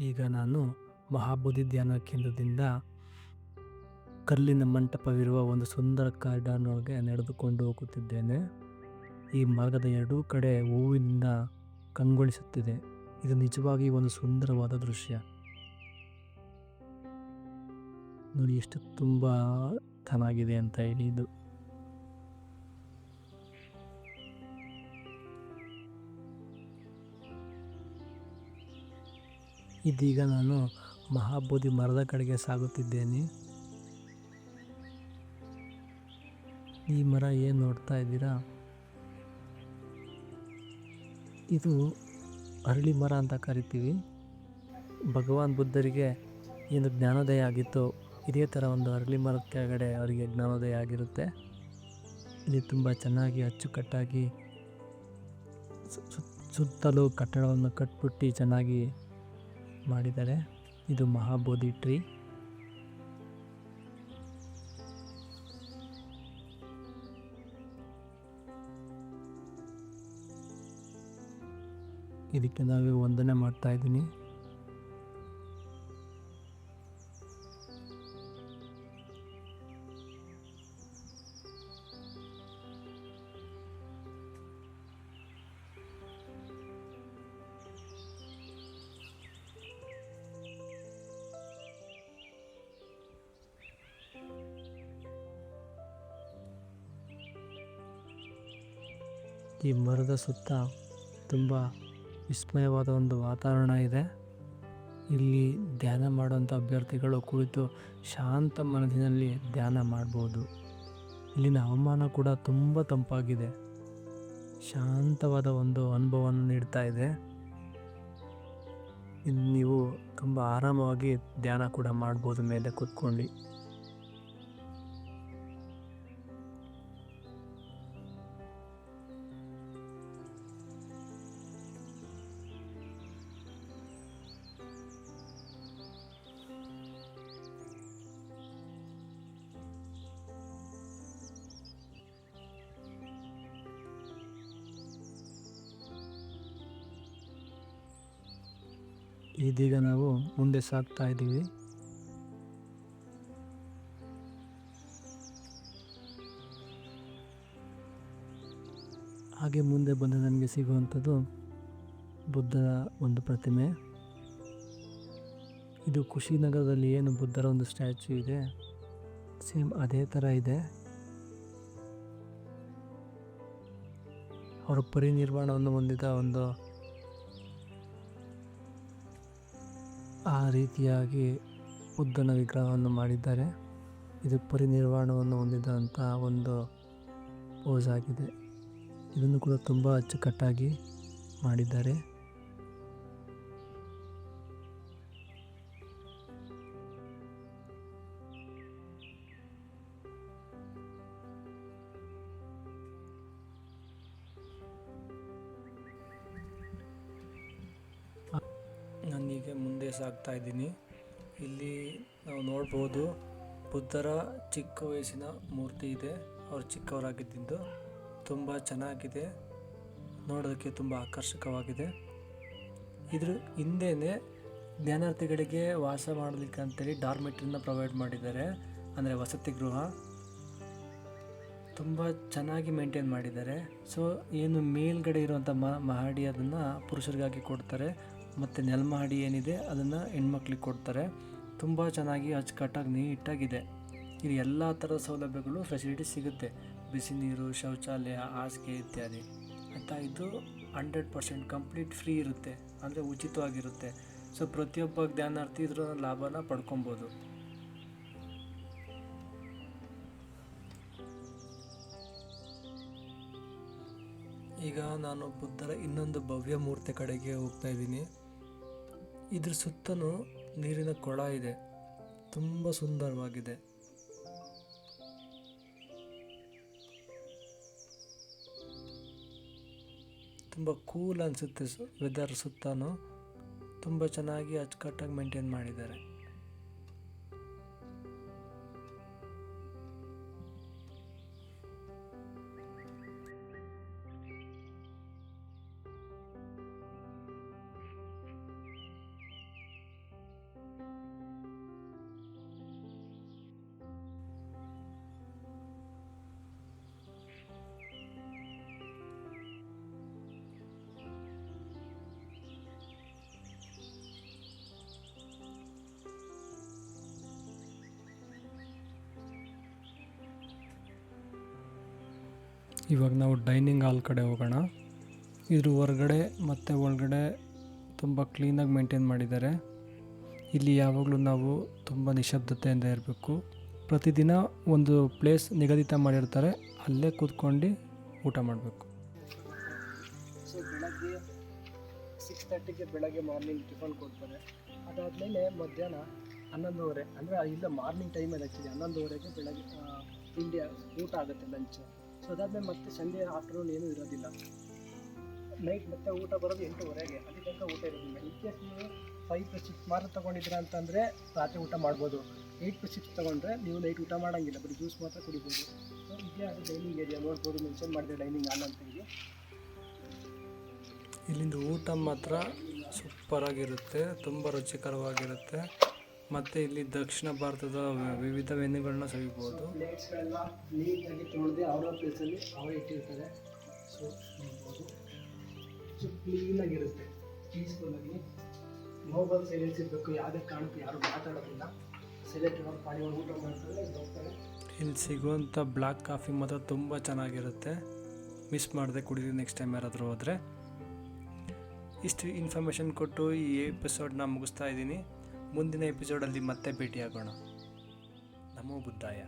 ಈಗ ನಾನು ಮಹಾಬೋಧಿ ಧ್ಯಾನ ಕೇಂದ್ರದಿಂದ ಕಲ್ಲಿನ ಮಂಟಪವಿರುವ ಒಂದು ಸುಂದರ ಕಾರಿಡಾರ್ನೊಳಗೆ ನಡೆದುಕೊಂಡು ಹೋಗುತ್ತಿದ್ದೇನೆ. ಈ ಮಾರ್ಗದ ಎರಡೂ ಕಡೆ ಹೂವಿನಿಂದ ಕಂಗೊಳಿಸುತ್ತಿದೆ. ಇದು ನಿಜವಾಗಿ ಒಂದು ಸುಂದರವಾದ ದೃಶ್ಯ. ನೋಡಿ ಎಷ್ಟು ತುಂಬಾ ಚೆನ್ನಾಗಿದೆ ಅಂತ ಹೇಳಿ ಇದು. ಇದೀಗ ನಾನು ಮಹಾಬೋಧಿ ಮರದ ಕಡೆಗೆ ಸಾಗುತ್ತಿದ್ದೇನೆ. ಈ ಮರ ಏನು ನೋಡ್ತಾ ಇದ್ದೀರಾ, ಇದು ಅರಳಿ ಮರ ಅಂತ ಕರಿತೀವಿ. ಭಗವಾನ್ ಬುದ್ಧರಿಗೆ ಏನು ಜ್ಞಾನೋದಯ ಆಗಿತ್ತು, ಇದೇ ಥರ ಒಂದು ಅರಳಿ ಮರದ ಕೆಳಗಡೆ ಅವರಿಗೆ ಜ್ಞಾನೋದಯ ಆಗಿರುತ್ತೆ. ಇಲ್ಲಿ ತುಂಬ ಚೆನ್ನಾಗಿ ಅಚ್ಚುಕಟ್ಟಾಗಿ ಸುತ್ತಲೂ ಕಟ್ಟಡವನ್ನು ಕಟ್ಬಿಟ್ಟು ಚೆನ್ನಾಗಿ ಮಾಡಿದ್ದಾರೆ. ಇದು ಮಹಾಬೋಧಿ ಟ್ರೀ. ಇದಕ್ಕೆ ನಾವು ವಂದನೆ ಮಾಡ್ತಾ ಇದ್ದೀನಿ. ಈ ಮರದ ಸುತ್ತ ತುಂಬ ವಿಸ್ಮಯವಾದ ಒಂದು ವಾತಾವರಣ ಇದೆ. ಇಲ್ಲಿ ಧ್ಯಾನ ಮಾಡುವಂಥ ಅಭ್ಯರ್ಥಿಗಳು ಕುಳಿತು ಶಾಂತ ಮನಸ್ಸಿನಲ್ಲಿ ಧ್ಯಾನ ಮಾಡ್ಬೋದು. ಇಲ್ಲಿನ ಹವಾಮಾನ ಕೂಡ ತುಂಬ ತಂಪಾಗಿದೆ, ಶಾಂತವಾದ ಒಂದು ಅನುಭವವನ್ನು ನೀಡ್ತಾ ಇದೆ. ಇಲ್ಲಿ ನೀವು ತುಂಬ ಆರಾಮವಾಗಿ ಧ್ಯಾನ ಕೂಡ ಮಾಡ್ಬೋದು ಮೇಲೆ ಕೂತ್ಕೊಂಡು. ಇದೀಗ ನಾವು ಮುಂದೆ ಸಾಗ್ತಾ ಇದ್ದೀವಿ. ಹಾಗೆ ಮುಂದೆ ಬಂದು ನನಗೆ ಸಿಗುವಂಥದ್ದು ಬುದ್ಧನ ಒಂದು ಪ್ರತಿಮೆ. ಇದು ಕುಶಿನಗರದಲ್ಲಿ ಏನು ಬುದ್ಧರ ಒಂದು ಸ್ಟ್ಯಾಚ್ಯೂ ಇದೆ, ಸೇಮ್ ಅದೇ ಥರ ಇದೆ. ಅವರ ಪರಿನಿರ್ವಾಣವನ್ನು ಹೊಂದಿದ ಒಂದು ಆ ರೀತಿಯಾಗಿ ಬುದ್ಧನ ವಿಗ್ರಹವನ್ನು ಮಾಡಿದ್ದಾರೆ. ಇದು ಪರಿನಿರ್ವಾಣವನ್ನು ಹೊಂದಿದಂಥ ಒಂದು ಪೋಸ್ ಆಗಿದೆ. ಇದನ್ನು ಕೂಡ ತುಂಬ ಅಚ್ಚುಕಟ್ಟಾಗಿ ಮಾಡಿದ್ದಾರೆ. ನಾನೀಗ ಮುಂದೆ ಸಾಗ್ತಾ ಇದ್ದೀನಿ. ಇಲ್ಲಿ ನಾವು ನೋಡ್ಬೋದು ಬುದ್ಧರ ಚಿಕ್ಕ ವಯಸ್ಸಿನ ಮೂರ್ತಿ ಇದೆ. ಅವರು ಚಿಕ್ಕವರಾಗಿದ್ದು ತುಂಬ ಚೆನ್ನಾಗಿದೆ, ನೋಡೋದಕ್ಕೆ ತುಂಬ ಆಕರ್ಷಕವಾಗಿದೆ. ಇದ್ರ ಹಿಂದೆಯೇ ಜ್ಞಾನಾರ್ಥಿಗಳಿಗೆ ವಾಸ ಮಾಡಲಿಕ್ಕೆ ಅಂತೇಳಿ ಡಾರ್ಮೆಟ್ರಿನ ಪ್ರೊವೈಡ್ ಮಾಡಿದ್ದಾರೆ, ಅಂದರೆ ವಸತಿ ಗೃಹ. ತುಂಬ ಚೆನ್ನಾಗಿ ಮೇಂಟೈನ್ ಮಾಡಿದ್ದಾರೆ. ಸೊ ಏನು ಮೇಲ್ಗಡೆ ಇರುವಂಥ ಮಹಡಿ ಅದನ್ನು ಪುರುಷರಿಗಾಗಿ ಕೊಡ್ತಾರೆ, ಮತ್ತು ನೆಲಮಹಡಿ ಏನಿದೆ ಅದನ್ನು ಹೆಣ್ಮಕ್ಳಿಗೆ ಕೊಡ್ತಾರೆ. ತುಂಬ ಚೆನ್ನಾಗಿ ಅಚ್ಚುಕಟ್ಟಾಗಿ ನೀಟಾಗಿದೆ. ಇಲ್ಲಿ ಎಲ್ಲ ಥರದ ಸೌಲಭ್ಯಗಳು ಫೆಸಿಲಿಟಿ ಸಿಗುತ್ತೆ. ಬಿಸಿ ನೀರು, ಶೌಚಾಲಯ, ಹಾಸಿಗೆ ಇತ್ಯಾದಿ. ಅಂತ ಇದು 100% ಕಂಪ್ಲೀಟ್ ಫ್ರೀ ಇರುತ್ತೆ, ಅಂದರೆ ಉಚಿತವಾಗಿರುತ್ತೆ. ಸೊ ಪ್ರತಿಯೊಬ್ಬ ಜ್ಞಾನಾರ್ಥಿ ಇದರ ಲಾಭನ ಪಡ್ಕೊಬೋದು. ಈಗ ನಾನು ಬುದ್ಧರ ಇನ್ನೊಂದು ಭವ್ಯ ಮೂರ್ತಿ ಕಡೆಗೆ ಹೋಗ್ತಾ ಇದ್ದೀನಿ. ಇದ್ರ ಸುತ್ತಲೂ ನೀರಿನ ಕೊಳ ಇದೆ, ತುಂಬ ಸುಂದರವಾಗಿದೆ. ತುಂಬ ಕೂಲ್ ಅನಿಸುತ್ತೆ. ವೆದರ್ ಸುತ್ತಲೂ ತುಂಬ ಚೆನ್ನಾಗಿ ಅಚ್ಚುಕಟ್ಟಾಗಿ ಮೇಂಟೈನ್ ಮಾಡಿದ್ದಾರೆ. ಇವಾಗ ನಾವು ಡೈನಿಂಗ್ ಹಾಲ್ ಕಡೆ ಹೋಗೋಣ. ಇದ್ರ ಹೊರಗಡೆ ಮತ್ತು ಒಳಗಡೆ ತುಂಬ ಕ್ಲೀನಾಗಿ ಮೇಂಟೈನ್ ಮಾಡಿದ್ದಾರೆ. ಇಲ್ಲಿ ಯಾವಾಗಲೂ ನಾವು ತುಂಬ ನಿಶಬ್ದತೆಯಿಂದ ಇರಬೇಕು. ಪ್ರತಿದಿನ ಒಂದು ಪ್ಲೇಸ್ ನಿಗದಿತ ಮಾಡಿರ್ತಾರೆ, ಅಲ್ಲೇ ಕೂತ್ಕೊಂಡು ಊಟ ಮಾಡಬೇಕು. ಸೊ ಬೆಳಗ್ಗೆ 6:30ಗೆ ಬೆಳಗ್ಗೆ ಮಾರ್ನಿಂಗ್ ಟಿಫನ್ ಕೊಡ್ತಾರೆ. ಅದಾದಮೇಲೆ ಮಧ್ಯಾಹ್ನ 11:30 ಅಂದರೆ ಇಲ್ಲ ಮಾರ್ನಿಂಗ್ ಟೈಮಲ್ಲಿ ಆ್ಯಕ್ಚುಲಿ 11:30ಗೆ ಬೆಳಗ್ಗೆ ತಿಂಡಿ ಊಟ ಆಗುತ್ತೆ, ಲಂಚ್. ಸೊ ಅದಾದಮೇಲೆ ಮತ್ತೆ ಸಂಡೇ ಆಫ್ಟರ್ನೂನ್ ಏನೂ ಇರೋದಿಲ್ಲ. ನೈಟ್ ಮತ್ತೆ ಊಟ ಬರೋದು 8:30ಗೆ, ಅಲ್ಲಿ ತನಕ ಊಟ ಇರೋದಿಲ್ಲ. ಇನ್ ಕೇಸ್ ನೀವು 5+6 ಮಾತ್ರ ತೊಗೊಂಡಿದ್ದೀರಾ ಅಂತಂದರೆ ರಾತ್ರಿ ಊಟ ಮಾಡ್ಬೋದು. 8+6 ತೊಗೊಂಡ್ರೆ ನೀವು ನೈಟ್ ಊಟ ಮಾಡೋಂಗಿಲ್ಲ, ಬರೀ ಜ್ಯೂಸ್ ಮಾತ್ರ ಕುಡಿಬೋದು. ಸೊ ಇದೇ ಅದು ಡೈನಿಂಗ್ ಏರಿಯಾ ನೋಡ್ಬೋದು, ಮೆನ್ಷನ್ ಮಾಡಿದೆ ಡೈನಿಂಗ್ ಹಾಲ್ ಅಂತ ಹೇಳಿ. ಇಲ್ಲಿಂದ ಊಟ ಮಾತ್ರ ಸೂಪರಾಗಿರುತ್ತೆ, ತುಂಬ ರುಚಿಕರವಾಗಿರುತ್ತೆ. ಮತ್ತು ಇಲ್ಲಿ ದಕ್ಷಿಣ ಭಾರತದ ವಿವಿಧ ಮೆನುಗಳನ್ನ ಸವಿಬೋದು. ಪ್ಲೇಟ್ಸ್ಗಳೆಲ್ಲ ನೀಟಾಗಿ ತೊಳೆದು ಅವರ ಪ್ಲೇಸಲ್ಲಿ ಅವರೇ ಇಟ್ಟಿರ್ತಾರೆ. ಸೊ ನೋಡ್ಬೋದು, ಸೊ ಕ್ಲೀನಾಗಿರುತ್ತೆ, ಪೀಸ್ಫುಲ್ಲಾಗಿ. ನೋಬಲ್ ಸೈಲೆನ್ಸ್ ಇರಬೇಕು, ಯಾವುದೇ ಕಾರಣಕ್ಕೂ ಯಾರು ಮಾತಾಡೋದಿಲ್ಲ. ಸೈಲೆಂಟ್ ಅವ್ರ ಪಾಡಿ ಊಟ ಮಾಡ್ತಾರೆ, ಹೋಗ್ತಾರೆ. ಇಲ್ಲಿ ಸಿಗುವಂಥ ಬ್ಲ್ಯಾಕ್ ಕಾಫಿ ಮಾತ್ರ ತುಂಬ ಚೆನ್ನಾಗಿರುತ್ತೆ, ಮಿಸ್ ಮಾಡದೆ ಕುಡೀರಿ ನೆಕ್ಸ್ಟ್ ಟೈಮ್ ಯಾರಾದರೂ ಹೋದರೆ. ಇಷ್ಟು ಇನ್ಫಾರ್ಮೇಷನ್ ಕೊಟ್ಟು ಈ ಎಪಿಸೋಡ್ನ ಮುಗಿಸ್ತಾ ಇದ್ದೀನಿ. ಮುಂದಿನ ಎಪಿಸೋಡಲ್ಲಿ ಮತ್ತೆ ಭೇಟಿಯಾಗೋಣ. ನಮೋ ಬುದ್ಧಾಯ.